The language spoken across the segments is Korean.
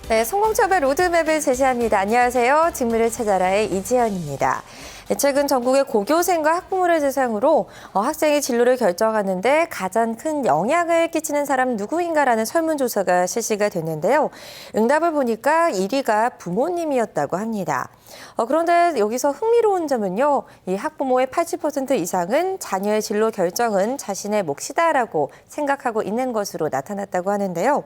네, 성공처벌 로드맵을 제시합니다. 안녕하세요. 직무를 찾아라의 이지연입니다. 최근 전국의 고교생과 학부모를 대상으로 학생의 진로를 결정하는데 가장 큰 영향을 끼치는 사람 누구인가라는 설문조사가 실시가 됐는데요. 응답을 보니까 1위가 부모님이었다고 합니다. 그런데 여기서 흥미로운 점은요, 이 학부모의 80% 이상은 자녀의 진로 결정은 자신의 몫이다라고 생각하고 있는 것으로 나타났다고 하는데요.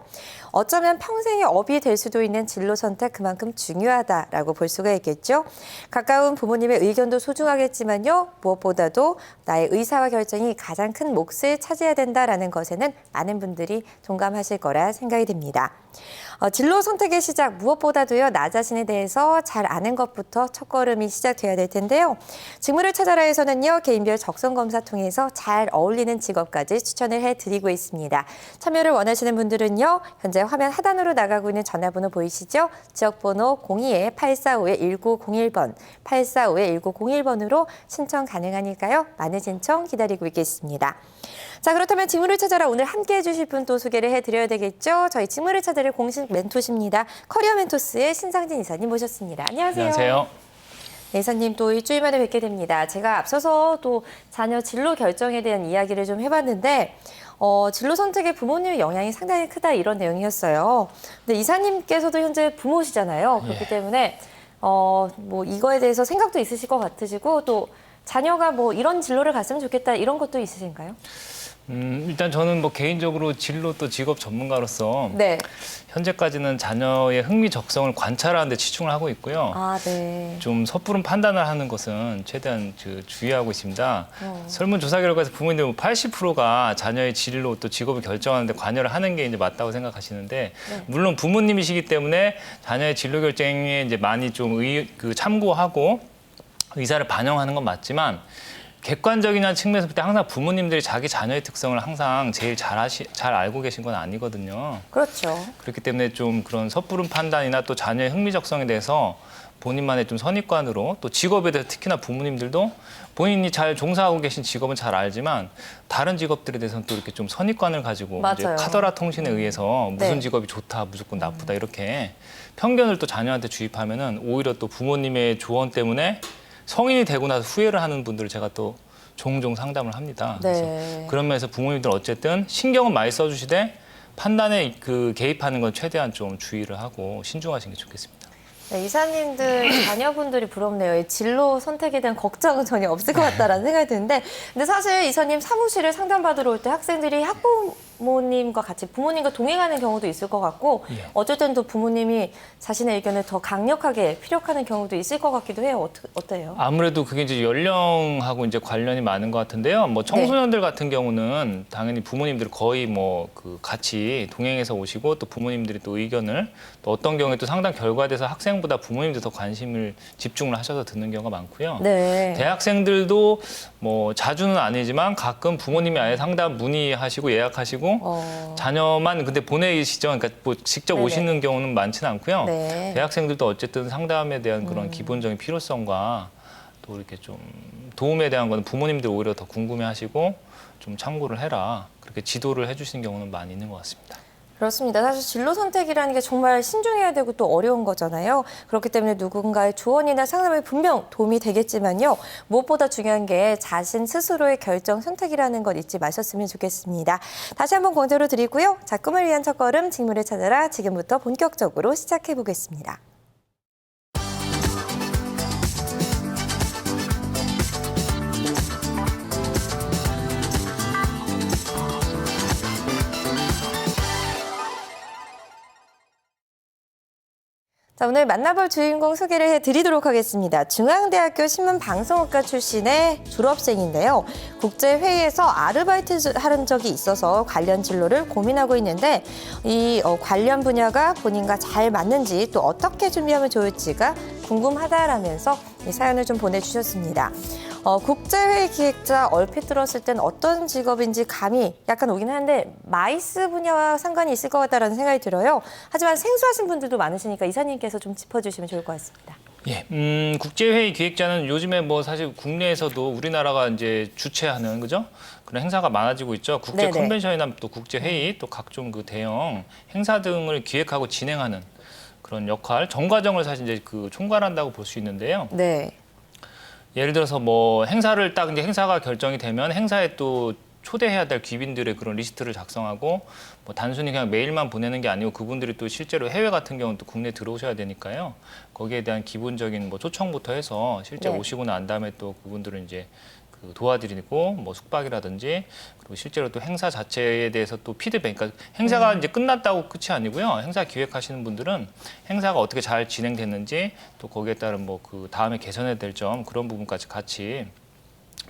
어쩌면 평생의 업이 될 수도 있는 진로 선택 그만큼 중요하다라고 볼 수가 있겠죠. 가까운 부모님의 의견도 소중하겠지만요, 무엇보다도 나의 의사와 결정이 가장 큰 몫을 차지해야 된다라는 것에는 많은 분들이 동감하실 거라 생각이 됩니다. 진로 선택의 시작 무엇보다도요, 나 자신에 대해서 잘 아는 것부터 첫걸음이 시작돼야 될 텐데요. 직무를 찾아라에서는요, 개인별 적성 검사 통해서 잘 어울리는 직업까지 추천을 해드리고 있습니다. 참여를 원하시는 분들은요, 현재 화면 하단으로 나가고 있는 전화번호 보이시죠? 지역번호 02-845-1901번, 845-1901번으로 신청 가능하니까요. 많은 신청 기다리고 있겠습니다. 자, 그렇다면 직무를 찾아라 오늘 함께 해주실 분 또 소개를 해드려야 되겠죠. 저희 직무를 찾아라 공식 멘토십니다. 커리어 멘토스의 신상진 이사님 모셨습니다. 안녕하세요. 안녕하세요. 네, 이사님 또 일주일 만에 뵙게 됩니다. 제가 앞서서 또 자녀 진로 결정에 대한 이야기를 좀 해봤는데 진로 선택에 부모님의 영향이 상당히 크다 이런 내용이었어요. 근데 이사님께서도 현재 부모시잖아요. 그렇기 때문에 뭐 이거에 대해서 생각도 있으실 것 같으시고 또 자녀가 뭐 이런 진로를 갔으면 좋겠다 이런 것도 있으신가요? 일단 저는 뭐 개인적으로 진로 또 직업 전문가로서 네. 현재까지는 자녀의 흥미 적성을 관찰하는 데 치중을 하고 있고요. 네. 좀 섣부른 판단을 하는 것은 최대한 주의하고 있습니다. 설문조사 결과에서 부모님들 80%가 자녀의 진로 또 직업을 결정하는 데 관여를 하는 게 이제 맞다고 생각하시는데, 네. 물론 부모님이시기 때문에 자녀의 진로 결정에 이제 많이 좀 참고하고 의사를 반영하는 건 맞지만, 객관적인 측면에서 볼 때 항상 부모님들이 자기 자녀의 특성을 항상 제일 잘 알고 계신 건 아니거든요. 그렇죠. 그렇기 때문에 좀 그런 섣부른 판단이나 또 자녀의 흥미적성에 대해서 본인만의 좀 선입관으로, 또 직업에 대해서 특히나 부모님들도 본인이 잘 종사하고 계신 직업은 잘 알지만 다른 직업들에 대해서는 또 이렇게 좀 선입관을 가지고 이제 맞아요. 카더라 통신에 의해서 무슨 네. 직업이 좋다, 무조건 나쁘다 이렇게 편견을 또 자녀한테 주입하면은 오히려 또 부모님의 조언 때문에 성인이 되고 나서 후회를 하는 분들을 제가 또 종종 상담을 합니다. 네. 그래서 그런 면에서 부모님들 어쨌든 신경은 많이 써주시되 판단에 개입하는 건 최대한 좀 주의를 하고 신중하시는 게 좋겠습니다. 네, 이사님들 자녀분들이 부럽네요. 이 진로 선택에 대한 걱정은 전혀 없을 것 같다라는 생각이 드는데, 근데 사실 이사님 사무실에 상담받으러 올 때 학생들이 학부모님과 같이 부모님과 동행하는 경우도 있을 것 같고, 예. 어쩔 때는 또 부모님이 자신의 의견을 더 강력하게 피력하는 경우도 있을 것 같기도 해요. 어때요? 아무래도 그게 이제 연령하고 이제 관련이 많은 것 같은데요. 뭐 청소년들 같은 경우는 당연히 부모님들 거의 뭐 같이 동행해서 오시고, 또 부모님들이 또 의견을 또 어떤 경우에 또 상담 결과에 대해서 학생보다 부모님들이 더 관심을 집중을 하셔서 듣는 경우가 많고요. 네. 대학생들도 뭐 자주는 아니지만 가끔 부모님이 아예 상담 문의하시고 예약하시고 자녀만 근데 보내시죠. 그러니까 뭐 직접 네네. 오시는 경우는 많지는 않고요. 네. 대학생들도 어쨌든 상담에 대한 그런 기본적인 필요성과 또 이렇게 좀 도움에 대한 거는 부모님들이 오히려 더 궁금해하시고 좀 참고를 해라, 그렇게 지도를 해주시는 경우는 많이 있는 것 같습니다. 그렇습니다. 사실 진로 선택이라는 게 정말 신중해야 되고 또 어려운 거잖아요. 그렇기 때문에 누군가의 조언이나 상담에 분명 도움이 되겠지만요. 무엇보다 중요한 게 자신 스스로의 결정, 선택이라는 것 잊지 마셨으면 좋겠습니다. 다시 한번 권고를 드리고요. 자, 꿈을 위한 첫걸음 직무를 찾아라 지금부터 본격적으로 시작해 보겠습니다. 자, 오늘 만나볼 주인공 소개를 해드리도록 하겠습니다. 중앙대학교 신문방송학과 출신의 졸업생인데요. 국제회의에서 아르바이트 하는 적이 있어서 관련 진로를 고민하고 있는데 이 관련 분야가 본인과 잘 맞는지 또 어떻게 준비하면 좋을지가 궁금하다라면서 이 사연을 좀 보내주셨습니다. 국제회의 기획자 얼핏 들었을 땐 어떤 직업인지 감이 약간 오긴 하는데 마이스 분야와 상관이 있을 것 같다는 생각이 들어요. 하지만 생소하신 분들도 많으시니까 이사님께서 좀 짚어주시면 좋을 것 같습니다. 예, 국제회의 기획자는 요즘에 뭐 사실 국내에서도 우리나라가 이제 주최하는 그죠? 그런 행사가 많아지고 있죠. 국제 네네. 컨벤션이나 또 국제회의 또 각종 그 대형 행사 등을 기획하고 진행하는 그런 역할, 전 과정을 사실 이제 그 총괄한다고 볼 수 있는데요. 네. 예를 들어서 뭐 행사를 딱 이제 행사가 결정이 되면 행사에 또 초대해야 될 귀빈들의 그런 리스트를 작성하고 뭐 단순히 그냥 메일만 보내는 게 아니고 그분들이 또 실제로 해외 같은 경우는 또 국내 들어오셔야 되니까요. 거기에 대한 기본적인 뭐 초청부터 해서 실제 네. 오시고 난 다음에 또 그분들은 이제 그 도와드리고 뭐 숙박이라든지 그리고 실제로 또 행사 자체에 대해서 또 피드백, 그러니까 행사가 이제 끝났다고 끝이 아니고요. 행사 기획하시는 분들은 행사가 어떻게 잘 진행됐는지 또 거기에 따른 뭐 그 다음에 개선해야 될 점 그런 부분까지 같이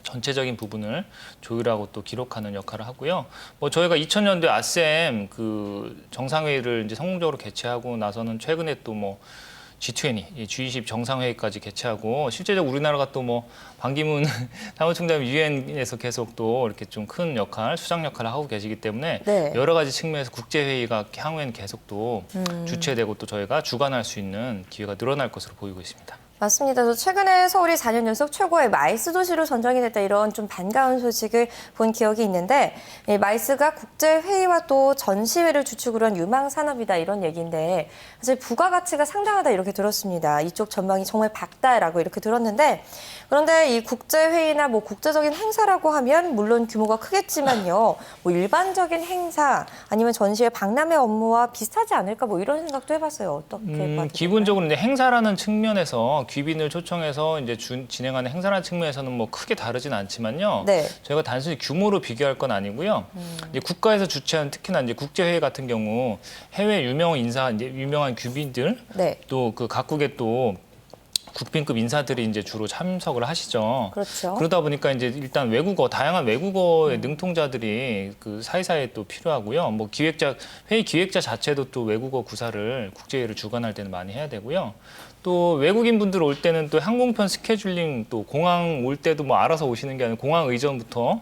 전체적인 부분을 조율하고 또 기록하는 역할을 하고요. 뭐 저희가 2000년도에 아셈 그 정상회의를 이제 성공적으로 개최하고 나서는 최근에 또 뭐 G20, 이 G20 정상회의까지 개최하고 실제적으로 우리나라가 또 뭐 반기문 사무총장이 유엔에서 계속 또 이렇게 좀 큰 역할, 수장 역할을 하고 계시기 때문에 네. 여러 가지 측면에서 국제회의가 향후에는 계속 또 주최되고 또 저희가 주관할 수 있는 기회가 늘어날 것으로 보이고 있습니다. 맞습니다. 저 최근에 서울이 4년 연속 최고의 마이스 도시로 선정이 됐다 이런 좀 반가운 소식을 본 기억이 있는데 이 마이스가 국제회의와 또 전시회를 주축으로 한 유망 산업이다 이런 얘기인데 사실 부가가치가 상당하다 이렇게 들었습니다. 이쪽 전망이 정말 밝다라고 이렇게 들었는데 그런데 이 국제회의나 뭐 국제적인 행사라고 하면 물론 규모가 크겠지만요. 뭐 일반적인 행사 아니면 전시회 박람회 업무와 비슷하지 않을까 뭐 이런 생각도 해봤어요. 어떻게 봐도 될까요? 기본적으로 이제 행사라는 측면에서 귀빈을 초청해서 이제 진행하는 행사라는 측면에서는 뭐 크게 다르진 않지만요. 네. 저희가 단순히 규모로 비교할 건 아니고요. 이제 국가에서 주최하는 특히나 이제 국제회의 같은 경우 해외 유명 인사, 이제 유명한 귀빈들 네. 또 그 각국의 또 국빈급 인사들이 이제 주로 참석을 하시죠. 그렇죠. 그러다 보니까 이제 일단 외국어, 다양한 외국어의 능통자들이 그 사이사이에 또 필요하고요. 뭐 회의 기획자 자체도 또 외국어 구사를 국제회의를 주관할 때는 많이 해야 되고요. 또 외국인 분들 올 때는 또 항공편 스케줄링 또 공항 올 때도 뭐 알아서 오시는 게 아니라 공항 의전부터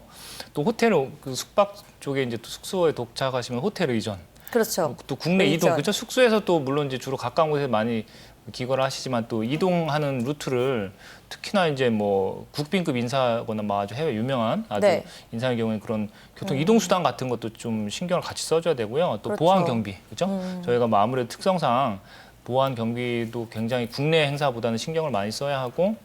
또 호텔 그 숙박 쪽에 이제 또 숙소에 도착하시면 호텔 의전. 그렇죠. 또 국내 이동, 의전. 그렇죠. 숙소에서 또 물론 이제 주로 가까운 곳에 많이 기거를 하시지만 또 이동하는 루트를 특히나 이제 뭐 국빈급 인사거나 뭐 아주 해외 유명한 아주 네. 인사의 경우에 그런 교통 이동 수단 같은 것도 좀 신경을 같이 써줘야 되고요. 또 그렇죠. 보안 경비, 그렇죠? 저희가 뭐 아무래도 특성상 보안 경비도 굉장히 국내 행사보다는 신경을 많이 써야 하고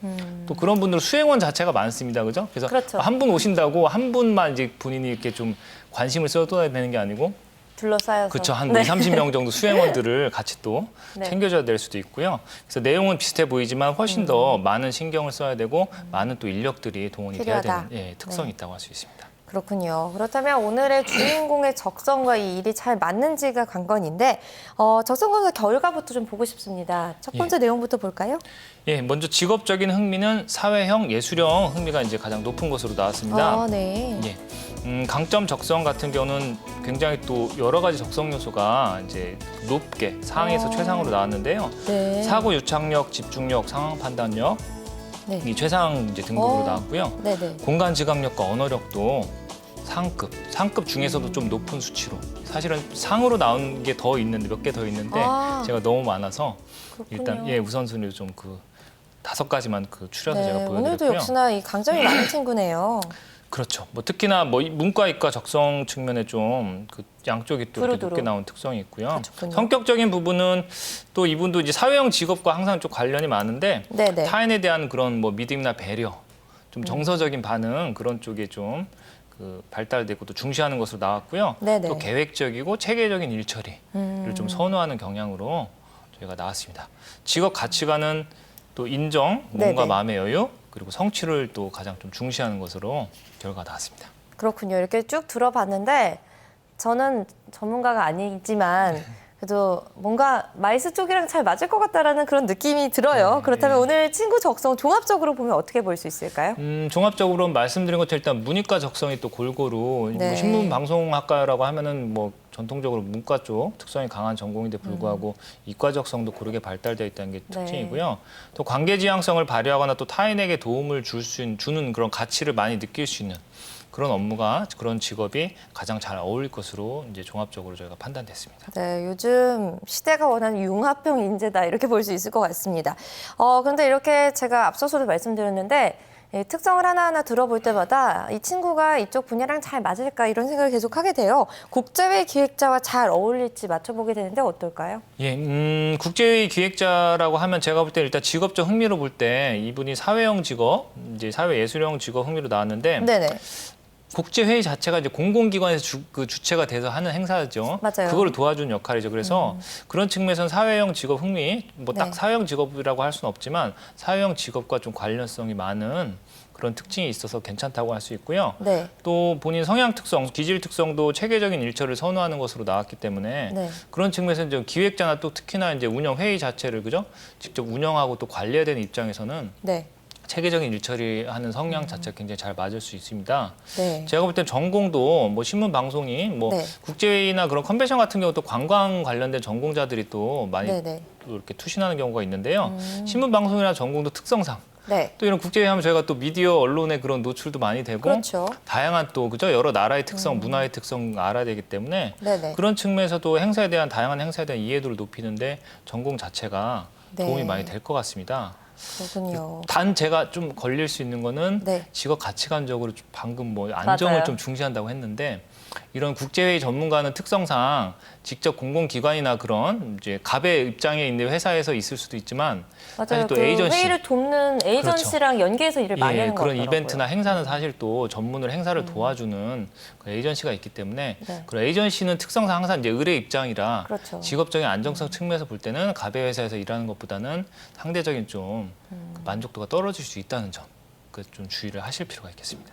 또 그런 분들 수행원 자체가 많습니다, 그죠? 그래서 그렇죠. 한 분 오신다고 한 분만 이제 본인이 이렇게 좀 관심을 쏟아야 되는 게 아니고. 둘러싸여서. 그렇죠. 한 네. 30명 정도 수행원들을 같이 또 네. 챙겨줘야 될 수도 있고요. 그래서 내용은 비슷해 보이지만 훨씬 더 많은 신경을 써야 되고 많은 또 인력들이 동원이 돼야 필요하다. 되는 특성이 있다고 할 수 있습니다. 그렇군요. 그렇다면 오늘의 주인공의 적성과 이 일이 잘 맞는지가 관건인데 적성 검사 결과부터 좀 보고 싶습니다. 첫 번째 내용부터 볼까요? 예, 먼저 직업적인 흥미는 사회형, 예술형 흥미가 이제 가장 높은 것으로 나왔습니다. 네. 예. 강점 적성 같은 경우는 굉장히 또 여러 가지 적성 요소가 이제 높게 상에서 최상으로 나왔는데요. 네. 사고 유착력, 집중력, 상황 판단력 네. 이 최상 이제 등급으로 나왔고요. 네네. 공간 지각력과 언어력도 상급 중에서도 좀 높은 수치로 사실은 상으로 나온 게 더 있는데 몇 개 더 있는데 제가 너무 많아서 그렇군요. 일단 우선순위로 좀 그 5가지만 그 추려서 네, 제가 보여드렸고요. 오늘도 역시나 이 강점이 많은 친구네요. 그렇죠. 뭐 특히나 뭐 문과 이과 적성 측면에 좀 그 양쪽이 또 이렇게 두루두루. 높게 나온 특성이 있고요. 그렇군요. 성격적인 부분은 또 이분도 이제 사회형 직업과 항상 좀 관련이 많은데 네네. 타인에 대한 그런 뭐 믿음이나 배려, 좀 정서적인 반응 그런 쪽에 좀 그 발달되고 또 중시하는 것으로 나왔고요. 네네. 또 계획적이고 체계적인 일 처리를 좀 선호하는 경향으로 저희가 나왔습니다. 직업 가치관은 또 인정, 몸과 네네. 마음의 여유, 그리고 성취를 또 가장 좀 중시하는 것으로 결과가 나왔습니다. 그렇군요. 이렇게 쭉 들어봤는데 저는 전문가가 아니지만 그래도 뭔가 마이스 쪽이랑 잘 맞을 것 같다라는 그런 느낌이 들어요. 네, 그렇다면 네. 오늘 친구 적성 종합적으로 보면 어떻게 볼 수 있을까요? 종합적으로 말씀드린 것처럼 일단 문이과 적성이 또 골고루 네. 뭐 신문방송학과라고 하면은 뭐 전통적으로 문과 쪽 특성이 강한 전공인데 불구하고 이과 적성도 고르게 발달되어 있다는 게 특징이고요. 또 관계지향성을 발휘하거나 또 타인에게 도움을 주는 그런 가치를 많이 느낄 수 있는 그런 업무가 그런 직업이 가장 잘 어울릴 것으로 이제 종합적으로 저희가 판단됐습니다. 네, 요즘 시대가 원하는 융합형 인재다 이렇게 볼 수 있을 것 같습니다. 그런데 이렇게 제가 앞서서도 말씀드렸는데 특성을 하나하나 들어볼 때마다 이 친구가 이쪽 분야랑 잘 맞을까 이런 생각을 계속 하게 돼요. 국제회의 기획자와 잘 어울릴지 맞춰보게 되는데 어떨까요? 예, 국제회의 기획자라고 하면 제가 볼 때 일단 직업적 흥미로 볼 때 이분이 사회형 직업, 이제 사회예술형 직업 흥미로 나왔는데 네네. 국제회의 자체가 이제 공공기관에서 주체가 돼서 하는 행사죠. 맞아요. 그거를 도와주는 역할이죠. 그래서 그런 측면에서는 사회형 직업 흥미, 뭐 딱 네. 사회형 직업이라고 할 수는 없지만 사회형 직업과 좀 관련성이 많은 그런 특징이 있어서 괜찮다고 할 수 있고요. 네. 또 본인 성향 특성, 기질 특성도 체계적인 일처를 선호하는 것으로 나왔기 때문에 네. 그런 측면에서 이제 기획자나 또 특히나 이제 운영 회의 자체를 그죠? 직접 운영하고 또 관리해야 되는 입장에서는 네. 체계적인 일처리하는 성향 자체가 굉장히 잘 맞을 수 있습니다. 네. 제가 볼 땐 전공도 뭐 신문 방송이 뭐 네. 국제회의나 그런 컨벤션 같은 경우 또 관광 관련된 전공자들이 또 많이 네네. 또 이렇게 투신하는 경우가 있는데요. 신문 방송이나 전공도 특성상 네. 또 이런 국제회의 하면 저희가 또 미디어 언론의 그런 노출도 많이 되고 그렇죠. 다양한 또 그죠 여러 나라의 특성, 문화의 특성 알아야 되기 때문에 네네. 그런 측면에서도 행사에 대한 다양한 행사에 대한 이해도를 높이는데 전공 자체가 네. 도움이 많이 될 것 같습니다. 그렇군요. 단 제가 좀 걸릴 수 있는 거는 네. 직업 가치관적으로 방금 뭐 안정을 맞아요. 좀 중시한다고 했는데 이런 국제회의 전문가는 특성상 직접 공공기관이나 그런 이제 갑의 입장에 있는 회사에서 있을 수도 있지만 맞아요. 사실 또 그 에이전시 회의를 돕는 에이전시랑 연계해서 일을 많이 하는 것 그런 같더라고요. 이벤트나 행사는 사실 또 전문으로 행사를 도와주는 그 에이전시가 있기 때문에 네. 그런 에이전시는 특성상 항상 이제 의뢰 입장이라 그렇죠. 직업적인 안정성 측면에서 볼 때는 갑의 회사에서 일하는 것보다는 상대적인 좀 그 만족도가 떨어질 수 있다는 점, 그 좀 주의를 하실 필요가 있겠습니다.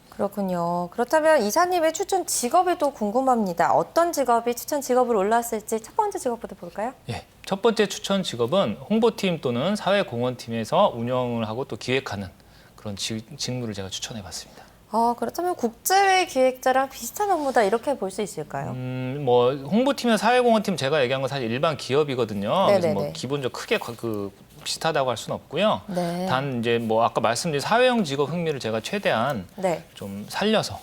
그렇군요. 그렇다면 이사님의 추천 직업이 또 궁금합니다. 어떤 직업이 추천 직업으로 올랐을지 첫 번째 직업부터 볼까요? 예, 첫 번째 추천 직업은 홍보팀 또는 사회공헌팀에서 운영을 하고 또 기획하는 그런 직무를 제가 추천해봤습니다. 그렇다면 국제회의 기획자랑 비슷한 업무다 이렇게 볼 수 있을까요? 뭐 홍보팀이나 사회공헌팀 제가 얘기한 건 사실 일반 기업이거든요. 그래서 뭐 네네네. 기본적으로 크게 비슷하다고 할 수는 없고요. 네. 단 이제 뭐 아까 말씀드린 사회형 직업 흥미를 제가 최대한 네. 좀 살려서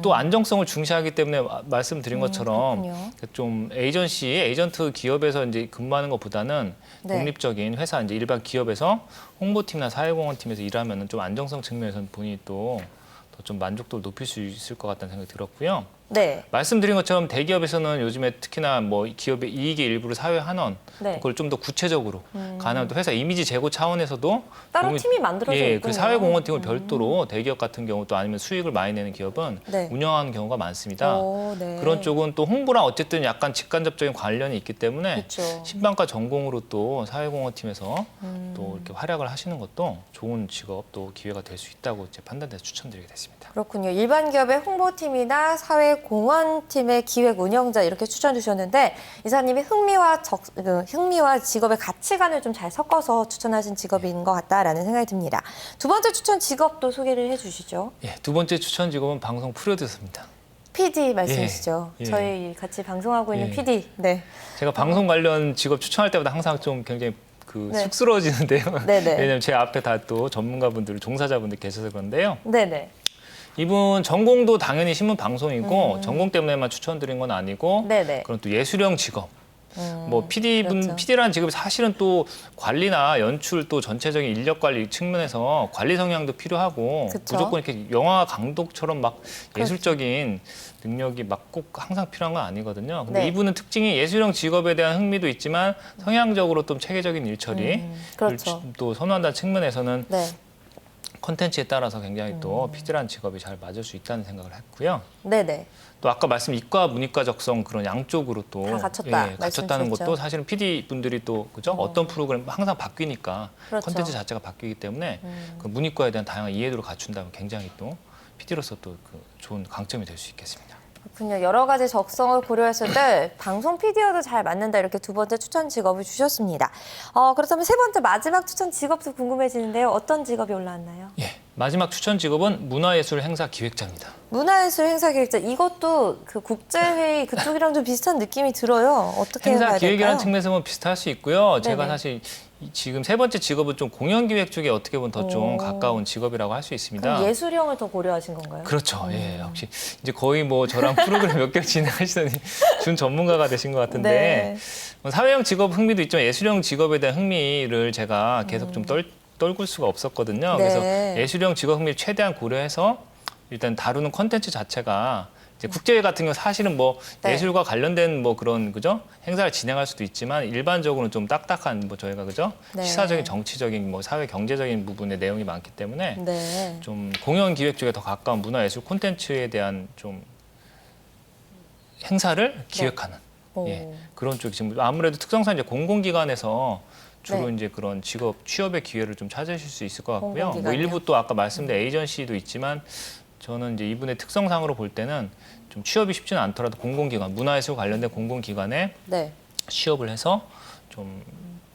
또 안정성을 중시하기 때문에 말씀드린 것처럼 그렇군요. 좀 에이전트 기업에서 이제 근무하는 것보다는 네. 독립적인 회사 이제 일반 기업에서 홍보팀이나 사회공헌팀에서 일하면은 좀 안정성 측면에서는 본인이 또 더 좀 만족도를 높일 수 있을 것 같다는 생각이 들었고요. 네. 말씀드린 것처럼 대기업에서는 요즘에 특히나 뭐 기업의 이익의 일부를 사회 환원 네. 그걸 좀 더 구체적으로 가능한 또 회사 이미지 제고 차원에서도 따로 공유- 팀이 만들어져 예, 있군요. 그 사회공헌팀을 별도로 대기업 같은 경우 또 아니면 수익을 많이 내는 기업은 네. 운영하는 경우가 많습니다. 네. 그런 쪽은 또 홍보랑 어쨌든 약간 직간접적인 관련이 있기 때문에 그렇죠. 신방과 전공으로 또 사회공헌팀에서 또 이렇게 활약을 하시는 것도 좋은 직업 또 기회가 될 수 있다고 이제 판단돼서 추천드리게 됐습니다. 그렇군요. 일반 기업의 홍보팀이나 사회공헌팀의 기획 운영자 이렇게 추천 주셨는데 이사님이 흥미와 직업의 가치관을 좀 잘 섞어서 추천하신 직업인 것 같다라는 생각이 듭니다. 두 번째 추천 직업도 소개를 해주시죠. 예, 두 번째 추천 직업은 방송 프로듀서입니다. PD 말씀이시죠. 예. 저희 같이 방송하고 있는 예. PD. 네. 제가 방송 관련 직업 추천할 때마다 항상 좀 굉장히 네. 쑥스러워지는데요. 네네. 왜냐하면 제 앞에 다 또 전문가분들, 종사자분들 계셔서 그런데요. 네네. 이분 전공도 당연히 신문 방송이고 전공 때문에만 추천드린 건 아니고 네네. 그런 또 예술형 직업. 뭐 그렇죠. PD라는 직업이 사실은 또 관리나 연출 또 전체적인 인력 관리 측면에서 관리 성향도 필요하고 그쵸. 무조건 이렇게 영화 감독처럼 막 그렇죠. 예술적인 능력이 막 꼭 항상 필요한 건 아니거든요. 근데 네. 이분은 특징이 예술형 직업에 대한 흥미도 있지만 성향적으로 좀 체계적인 일처리를 그렇죠. 또 선호한다는 측면에서는 네. 콘텐츠에 따라서 굉장히 또 PD라는 직업이 잘 맞을 수 있다는 생각을 했고요. 네네. 또 아까 말씀 이과 문이과 적성 그런 양쪽으로 또 다 갖췄다 갖췄다는 말씀하셨죠. 것도 사실은 PD 분들이 또 그죠 어떤 프로그램 항상 바뀌니까 그렇죠. 콘텐츠 자체가 바뀌기 때문에 그 문이과에 대한 다양한 이해도를 갖춘다면 굉장히 또 PD로서 또 그 좋은 강점이 될 수 있겠습니다. 그렇군요. 여러 가지 적성을 고려했을 때 방송 PD여도 잘 맞는다 이렇게 두 번째 추천 직업을 주셨습니다. 그렇다면 세 번째 마지막 추천 직업도 궁금해지는데요. 어떤 직업이 올라왔나요? 예, 마지막 추천 직업은 문화예술 행사 기획자입니다. 문화예술 행사 기획자. 이것도 그 국제회의 그쪽이랑 좀 비슷한 느낌이 들어요. 어떻게 행사 봐야 기획이라는 될까요? 측면에서 보면 비슷할 수 있고요. 제가 네네. 사실 지금 세 번째 직업은 좀 공연 기획 쪽에 어떻게 보면 더 좀 오. 가까운 직업이라고 할 수 있습니다. 그럼 예술형을 더 고려하신 건가요? 그렇죠. 예, 역시 이제 거의 뭐 저랑 프로그램 몇 개 진행하시더니 준 전문가가 되신 것 같은데 네. 뭐 사회형 직업 흥미도 있지만 예술형 직업에 대한 흥미를 제가 계속 좀 떨굴 수가 없었거든요. 네. 그래서 예술형 직업 흥미를 최대한 고려해서 일단 다루는 콘텐츠 자체가 이제 국제회 같은 경우 사실은 뭐 네. 예술과 관련된 뭐 그런 그죠 행사를 진행할 수도 있지만 일반적으로는 좀 딱딱한 뭐 저희가 그죠 네. 시사적인 정치적인 뭐 사회 경제적인 부분의 내용이 많기 때문에 네. 좀 공연 기획 쪽에 더 가까운 문화예술 콘텐츠에 대한 좀 행사를 기획하는 오. 예, 그런 쪽이 지금 아무래도 특성상 이제 공공기관에서 주로 네. 이제 그런 직업 취업의 기회를 좀 찾으실 수 있을 것 같고요. 뭐 공공기관이요? 일부 또 아까 말씀드린 에이전시도 있지만 저는 이제 이분의 특성상으로 볼 때는 좀 취업이 쉽지는 않더라도 공공기관, 문화예술 관련된 공공기관에 네. 취업을 해서 좀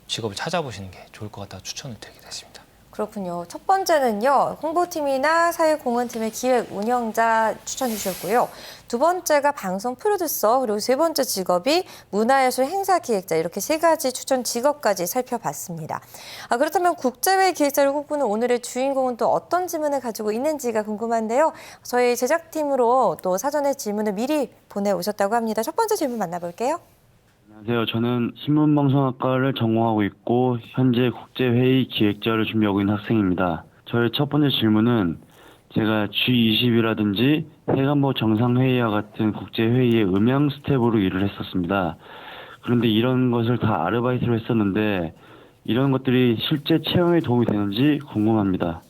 직업을 찾아보시는 게 좋을 것 같아서 추천을 드리게 됐습니다. 그렇군요. 첫 번째는요, 홍보팀이나 사회공헌팀의 기획 운영자 추천해 주셨고요. 두 번째가 방송 프로듀서, 그리고 세 번째 직업이 문화예술 행사 기획자, 이렇게 세 가지 추천 직업까지 살펴봤습니다. 그렇다면 국제회의 기획자를 꿈꾸는 오늘의 주인공은 또 어떤 질문을 가지고 있는지가 궁금한데요. 저희 제작팀으로 또 사전에 질문을 미리 보내오셨다고 합니다. 첫 번째 질문 만나볼게요. 안녕하세요. 저는 신문방송학과를 전공하고 있고 현재 국제회의 기획자를 준비하고 있는 학생입니다. 저의 첫 번째 질문은 제가 G20이라든지 해관보 정상회의와 같은 국제회의의 음향 스텝으로 일을 했었습니다. 그런데 이런 것을 다 아르바이트로 했었는데 이런 것들이 실제 채용에 도움이 되는지 궁금합니다.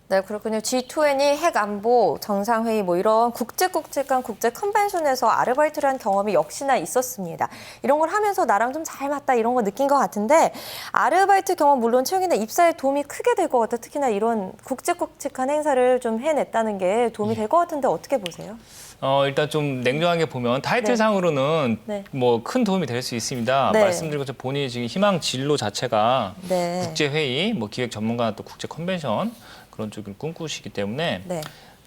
네, 그렇군요. G20, 핵안보, 정상회의 뭐 이런 국제국제 간 국제 컨벤션에서 아르바이트를 한 경험이 역시나 있었습니다. 이런 걸 하면서 나랑 좀 잘 맞다 이런 거 느낀 것 같은데 아르바이트 경험 물론 채용이나 입사에 도움이 크게 될 것 같아요. 특히나 이런 국제국제한 행사를 좀 해냈다는 게 도움이 될 것 같은데 어떻게 보세요? 일단 좀 냉정하게 보면 타이틀상으로는 네. 뭐 큰 도움이 될 수 있습니다. 네. 말씀드린 것처럼 본인이 지금 희망 진로 자체가 네. 국제회의, 뭐 기획 전문가 또 국제 컨벤션 그런 쪽을 꿈꾸시기 때문에 네.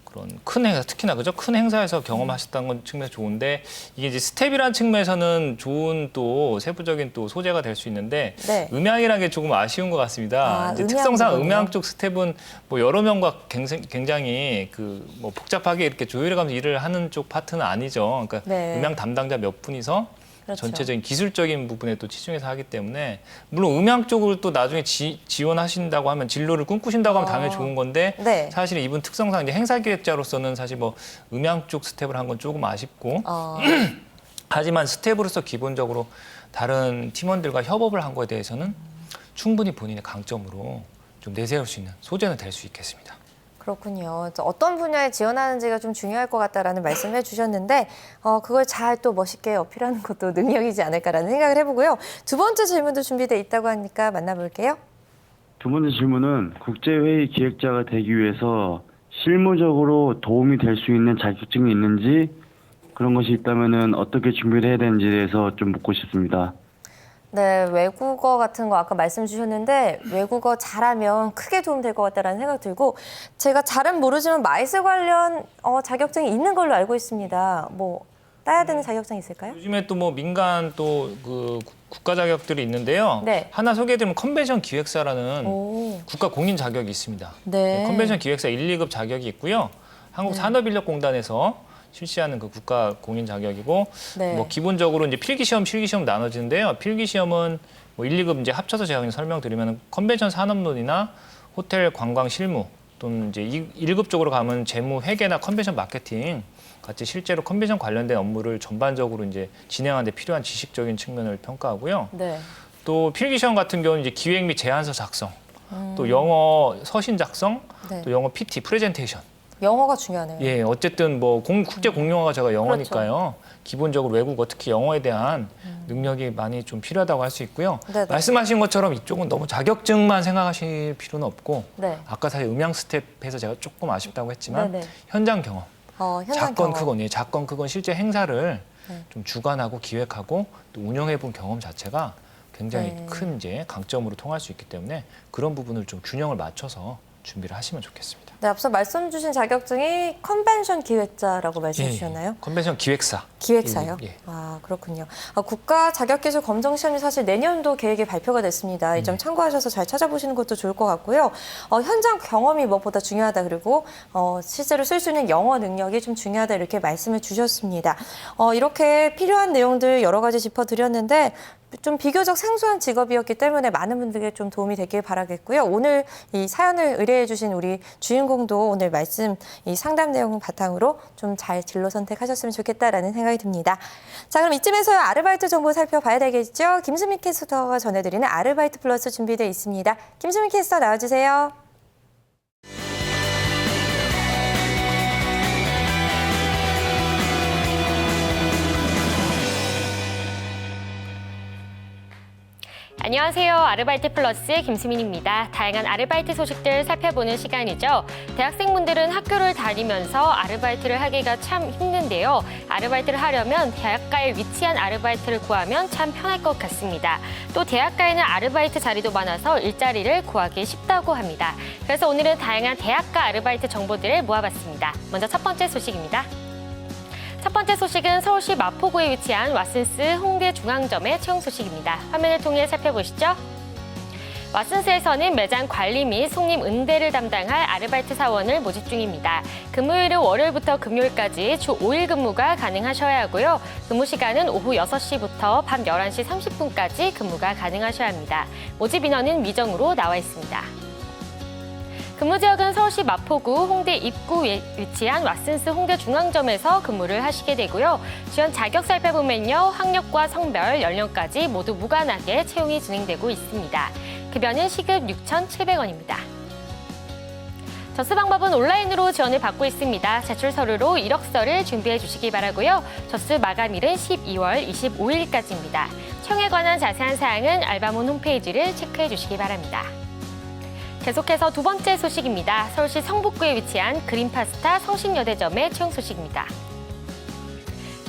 그런 큰 행사, 특히나 그죠? 큰 행사에서 경험하셨다는 건 측면에서 좋은데 이게 이제 스텝이라는 측면에서는 좋은 또 세부적인 또 소재가 될 수 있는데 네. 음향이라는 게 조금 아쉬운 것 같습니다. 이제 음향 특성상 부분이요? 음향 쪽 스텝은 뭐 여러 명과 굉장히 그 뭐 복잡하게 이렇게 조율해가면서 일을 하는 쪽 파트는 아니죠. 그러니까 네. 음향 담당자 몇 분이서 그렇죠. 전체적인 기술적인 부분에 또 치중해서 하기 때문에 물론 음향 쪽을 또 나중에 지원하신다고 하면 진로를 꿈꾸신다고 하면 당연히 좋은 건데 네. 사실 이분 특성상 이제 행사 기획자로서는 사실 뭐 음향 쪽 스텝을 한 건 조금 아쉽고 하지만 스텝으로서 기본적으로 다른 팀원들과 협업을 한 거에 대해서는 충분히 본인의 강점으로 좀 내세울 수 있는 소재는 될 수 있겠습니다. 그렇군요. 어떤 분야에 지원하는지가 좀 중요할 것 같다라는 말씀을 해주셨는데 그걸 잘 또 멋있게 어필하는 것도 능력이지 않을까라는 생각을 해보고요. 두 번째 질문도 준비돼 있다고 하니까 만나볼게요. 두 번째 질문은 국제회의 기획자가 되기 위해서 실무적으로 도움이 될 수 있는 자격증이 있는지 그런 것이 있다면은 어떻게 준비를 해야 되는지에 대해서 좀 묻고 싶습니다. 네, 외국어 같은 거 아까 말씀 주셨는데 외국어 잘하면 크게 도움 될 것 같다라는 생각 들고 제가 잘은 모르지만 마이스 관련 자격증이 있는 걸로 알고 있습니다. 뭐 따야 되는 자격증 있을까요? 요즘에 또 뭐 민간 또 그 국가 자격들이 있는데요. 네. 하나 소개해드리면 컨벤션 기획사라는 오, 국가 공인 자격이 있습니다. 네. 컨벤션 기획사 1, 2급 자격이 있고요. 한국산업인력공단에서 실시하는 그 국가 공인 자격이고 네. 뭐 기본적으로 이제 필기 시험, 실기 시험 나눠지는데요. 필기 시험은 뭐 1, 2급 이제 합쳐서 제가 그냥 설명드리면 컨벤션 산업론이나 호텔 관광 실무 또는 이제 1급 쪽으로 가면 재무 회계나 컨벤션 마케팅 같이 실제로 컨벤션 관련된 업무를 전반적으로 이제 진행하는 데 필요한 지식적인 측면을 평가하고요. 네. 또 필기 시험 같은 경우는 이제 기획 및 제안서 작성, 또 영어 서신 작성, 네. 또 영어 PT 프레젠테이션. 영어가 중요하네요. 예, 어쨌든 뭐 국제 공용어가 제가 영어니까요. 기본적으로 외국어 특히 영어에 대한 능력이 많이 좀 필요하다고 할 수 있고요. 네네. 말씀하신 것처럼 이쪽은 너무 자격증만 생각하실 필요는 없고 네. 아까 사실 음향 스텝에서 제가 조금 아쉽다고 했지만 네네. 현장 경험, 현장 작건 경험. 크건 예, 작건 크건 실제 행사를 네. 좀 주관하고 기획하고 또 운영해 본 경험 자체가 굉장히 네. 큰 이제 강점으로 통할 수 있기 때문에 그런 부분을 좀 균형을 맞춰서 준비를 하시면 좋겠습니다. 네, 앞서 말씀 주신 자격증이 컨벤션 기획자라고 말씀 주셨나요? 컨벤션 기획사. 기획사요? 예. 아, 그렇군요. 국가 자격기술 검정 시험이 사실 내년도 계획에 발표가 됐습니다. 이 점 참고하셔서 잘 찾아보시는 것도 좋을 것 같고요. 현장 경험이 무엇보다 중요하다. 그리고 실제로 쓸 수 있는 영어 능력이 좀 중요하다. 이렇게 말씀을 주셨습니다. 이렇게 필요한 내용들 여러 가지 짚어드렸는데 좀 비교적 생소한 직업이었기 때문에 많은 분들께 좀 도움이 되길 바라겠고요. 오늘 이 사연을 의뢰해 주신 우리 주인공도 오늘 말씀 이 상담 내용 바탕으로 좀 잘 진로 선택하셨으면 좋겠다라는 생각이 듭니다. 자, 그럼 이쯤에서 아르바이트 정보 살펴봐야 되겠죠? 김수미 캐스터가 전해드리는 아르바이트 플러스 준비되어 있습니다. 김수미 캐스터 나와주세요. 안녕하세요. 아르바이트 플러스의 김수민입니다. 다양한 아르바이트 소식들 살펴보는 시간이죠. 대학생분들은 학교를 다니면서 아르바이트를 하기가 참 힘든데요. 아르바이트를 하려면 대학가에 위치한 아르바이트를 구하면 참 편할 것 같습니다. 또 대학가에는 아르바이트 자리도 많아서 일자리를 구하기 쉽다고 합니다. 그래서 오늘은 다양한 대학가 아르바이트 정보들을 모아봤습니다. 먼저 첫 번째 소식입니다. 첫 번째 소식은 서울시 마포구에 위치한 왓슨스 홍대 중앙점의 채용 소식입니다. 화면을 통해 살펴보시죠. 왓슨스에서는 매장 관리 및 손님 응대를 담당할 아르바이트 사원을 모집 중입니다. 근무일은 월요일부터 금요일까지 주 5일 근무가 가능하셔야 하고요. 근무 시간은 오후 6시부터 밤 11시 30분까지 근무가 가능하셔야 합니다. 모집 인원은 미정으로 나와 있습니다. 근무 지역은 서울시 마포구 홍대 입구에 위치한 왓슨스 홍대 중앙점에서 근무를 하시게 되고요. 지원 자격 살펴보면요. 학력과 성별, 연령까지 모두 무관하게 채용이 진행되고 있습니다. 급여는 시급 6,700원입니다. 접수 방법은 온라인으로 지원을 받고 있습니다. 제출 서류로 이력서를 준비해 주시기 바라고요. 접수 마감일은 12월 25일까지입니다. 채용에 관한 자세한 사항은 알바몬 홈페이지를 체크해 주시기 바랍니다. 계속해서 두 번째 소식입니다. 서울시 성북구에 위치한 그린파스타 성신여대점의 채용 소식입니다.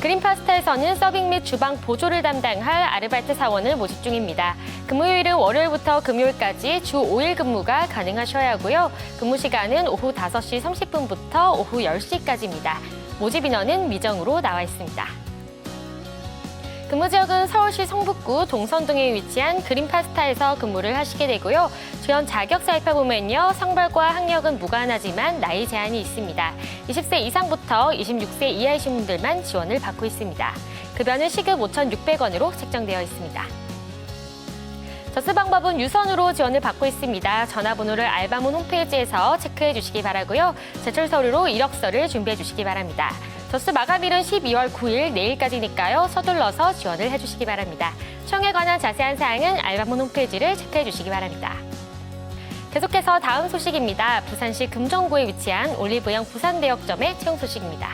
그린파스타에서는 서빙 및 주방 보조를 담당할 아르바이트 사원을 모집 중입니다. 근무요일은 월요일부터 금요일까지 주 5일 근무가 가능하셔야 하고요. 근무 시간은 오후 5시 30분부터 오후 10시까지입니다. 모집 인원은 미정으로 나와 있습니다. 근무 지역은 서울시 성북구 동선동에 위치한 그린파스타에서 근무를 하시게 되고요. 지원 자격 살펴보면요. 성별과 학력은 무관하지만 나이 제한이 있습니다. 20세 이상부터 26세 이하이신 분들만 지원을 받고 있습니다. 급여는 시급 5,600원으로 책정되어 있습니다. 접수 방법은 유선으로 지원을 받고 있습니다. 전화번호를 알바몬 홈페이지에서 체크해 주시기 바라고요. 제출 서류로 이력서를 준비해 주시기 바랍니다. 접수 마감일은 12월 9일 내일까지니까요. 서둘러서 지원을 해주시기 바랍니다. 채용에 관한 자세한 사항은 알바몬 홈페이지를 체크해 주시기 바랍니다. 계속해서 다음 소식입니다. 부산시 금정구에 위치한 올리브영 부산대역점의 채용 소식입니다.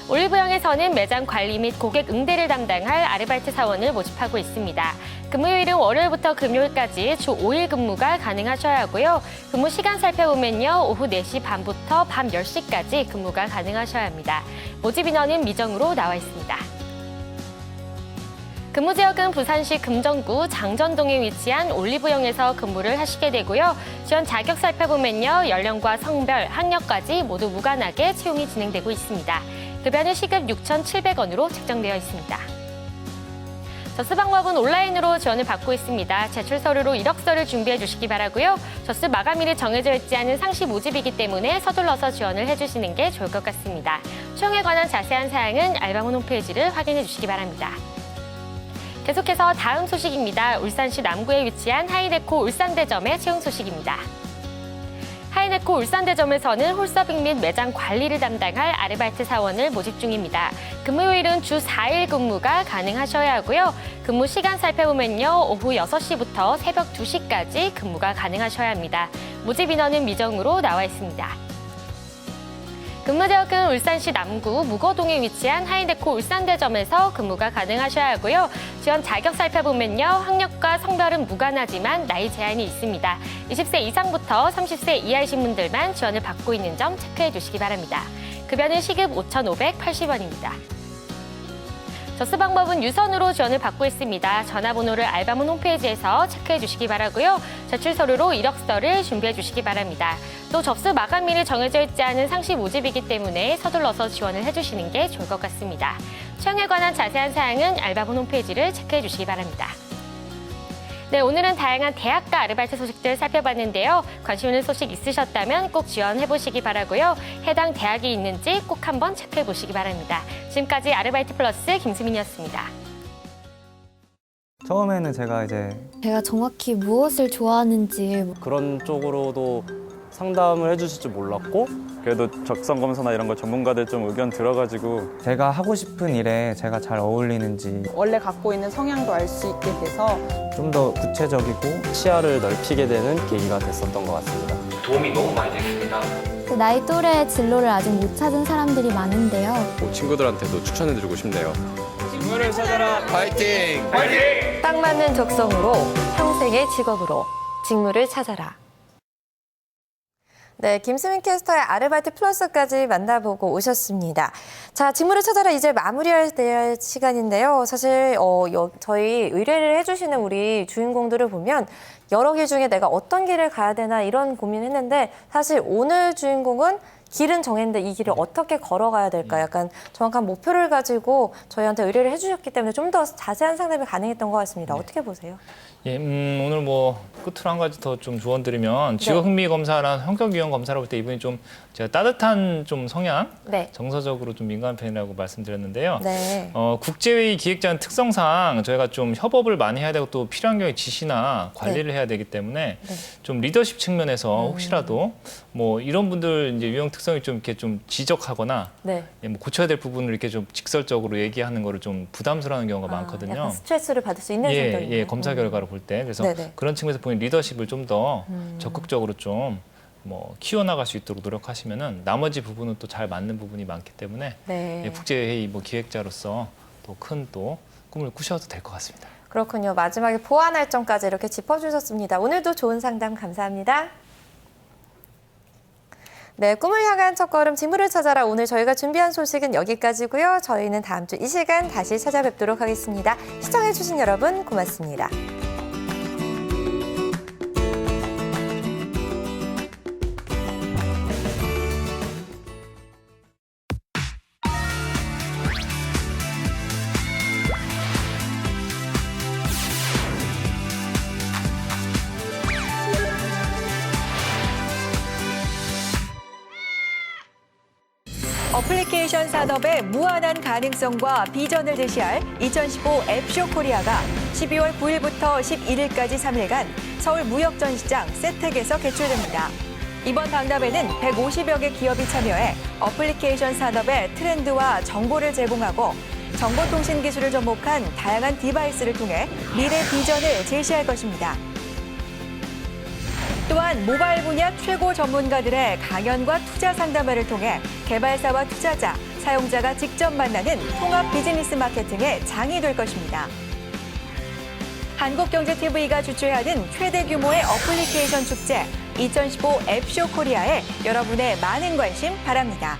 올리브영에서는 매장 관리 및 고객 응대를 담당할 아르바이트 사원을 모집하고 있습니다. 근무요일은 월요일부터 금요일까지 주 5일 근무가 가능하셔야 하고요. 근무 시간 살펴보면요. 오후 4시 반부터 밤 10시까지 근무가 가능하셔야 합니다. 모집 인원은 미정으로 나와 있습니다. 근무 지역은 부산시 금정구 장전동에 위치한 올리브영에서 근무를 하시게 되고요. 지원 자격 살펴보면요. 연령과 성별, 학력까지 모두 무관하게 채용이 진행되고 있습니다. 급여는 시급 6,700원으로 책정되어 있습니다. 접수 방법은 온라인으로 지원을 받고 있습니다. 제출 서류로 이력서를 준비해 주시기 바라고요. 접수 마감일이 정해져 있지 않은 상시 모집이기 때문에 서둘러서 지원을 해주시는 게 좋을 것 같습니다. 채용에 관한 자세한 사항은 알바몬 홈페이지를 확인해 주시기 바랍니다. 계속해서 다음 소식입니다. 울산시 남구에 위치한 하이데코 울산대점의 채용 소식입니다. 하이데코 울산대점에서는 홀서빙 및 매장 관리를 담당할 아르바이트 사원을 모집 중입니다. 근무요일은 주 4일 근무가 가능하셔야 하고요. 근무 시간 살펴보면요. 오후 6시부터 새벽 2시까지 근무가 가능하셔야 합니다. 모집 인원은 미정으로 나와 있습니다. 근무 지역은 울산시 남구 무거동에 위치한 하이데코 울산대점에서 근무가 가능하셔야 하고요. 지원 자격 살펴보면요. 학력과 성별은 무관하지만 나이 제한이 있습니다. 20세 이상부터 30세 이하이신 분들만 지원을 받고 있는 점 체크해 주시기 바랍니다. 급여는 시급 5,580원입니다. 접수 방법은 유선으로 지원을 받고 있습니다. 전화번호를 알바몬 홈페이지에서 체크해 주시기 바라고요. 제출 서류로 이력서를 준비해 주시기 바랍니다. 또 접수 마감일이 정해져 있지 않은 상시 모집이기 때문에 서둘러서 지원을 해주시는 게 좋을 것 같습니다. 채용에 관한 자세한 사항은 알바몬 홈페이지를 체크해 주시기 바랍니다. 네, 오늘은 다양한 대학가 아르바이트 소식들 살펴봤는데요. 관심 있는 소식 있으셨다면 꼭 지원해보시기 바라고요. 해당 대학이 있는지 꼭 한번 체크해보시기 바랍니다. 지금까지 아르바이트 플러스 김수민이었습니다. 처음에는 제가 이제 제가 정확히 무엇을 좋아하는지 그런 쪽으로도 상담을 해주실 줄 몰랐고 그래도 적성검사나 이런 거 전문가들 좀 의견 들어가지고 제가 하고 싶은 일에 제가 잘 어울리는지 원래 갖고 있는 성향도 알 수 있게 돼서 좀 더 구체적이고 시야를 넓히게 되는 계기가 됐었던 것 같습니다. 도움이 너무 많이 됐습니다. 나이 또래 진로를 아직 못 찾은 사람들이 많은데요. 친구들한테도 추천해드리고 싶네요. 딱 맞는 적성으로 평생의 직업으로 직무를 찾아라. 네, 김수민 캐스터의 아르바이트 플러스까지 만나보고 오셨습니다. 자, 직무를 찾아라 이제 마무리할 시간인데요. 사실 저희 의뢰를 해주시는 우리 주인공들을 보면 여러 길 중에 내가 어떤 길을 가야 되나 이런 고민했는데 사실 오늘 주인공은 길은 정했는데 이 길을 어떻게 걸어가야 될까 약간 정확한 목표를 가지고 저희한테 의뢰를 해주셨기 때문에 좀 더 자세한 상담이 가능했던 것 같습니다. 어떻게 보세요? 예, 오늘 뭐 끝으로 한 가지 더 좀 조언드리면 직업 흥미 검사랑 성격 유형 검사를 볼 때 이분이 좀 제가 따뜻한 좀 성향, 네. 정서적으로 좀 민감한 편이라고 말씀드렸는데요. 네. 국제회의 기획자는 특성상 저희가 좀 협업을 많이 해야 되고 또 필요한 경우에 지시나 관리를 해야 되기 때문에 좀 리더십 측면에서 혹시라도 뭐 이런 분들 이제 유형 특성이 좀 이렇게 좀 지적하거나 네. 예, 뭐 고쳐야 될 부분을 이렇게 좀 직설적으로 얘기하는 거를 좀 부담스러워하는 경우가 많거든요. 약간 스트레스를 받을 수 있는 성격이네요. 예, 검사 결과를 볼 때. 그래서 네네. 그런 측면에서 보면 리더십을 좀 더 적극적으로 좀 뭐 키워나갈 수 있도록 노력하시면은 나머지 부분은 또 잘 맞는 부분이 많기 때문에 네. 예, 국제회의 뭐 기획자로서 또 큰 또 꿈을 꾸셔도 될 것 같습니다. 그렇군요. 마지막에 보완할 점까지 이렇게 짚어주셨습니다. 오늘도 좋은 상담 감사합니다. 네, 꿈을 향한 첫걸음 직무를 찾아라. 오늘 저희가 준비한 소식은 여기까지고요. 저희는 다음 주 이 시간 다시 찾아뵙도록 하겠습니다. 시청해주신 여러분 고맙습니다. 어플리케이션 산업의 무한한 가능성과 비전을 제시할 2015 앱쇼 코리아가 12월 9일부터 11일까지 3일간 서울 무역전시장 세텍에서 개최됩니다. 이번 박람회는 150여 개 기업이 참여해 어플리케이션 산업의 트렌드와 정보를 제공하고 정보통신 기술을 접목한 다양한 디바이스를 통해 미래 비전을 제시할 것입니다. 또한 모바일 분야 최고 전문가들의 강연과 투자 상담회를 통해 개발사와 투자자, 사용자가 직접 만나는 통합 비즈니스 마케팅의 장이 될 것입니다. 한국경제TV가 주최하는 최대 규모의 어플리케이션 축제 2015 앱쇼 코리아에 여러분의 많은 관심 바랍니다.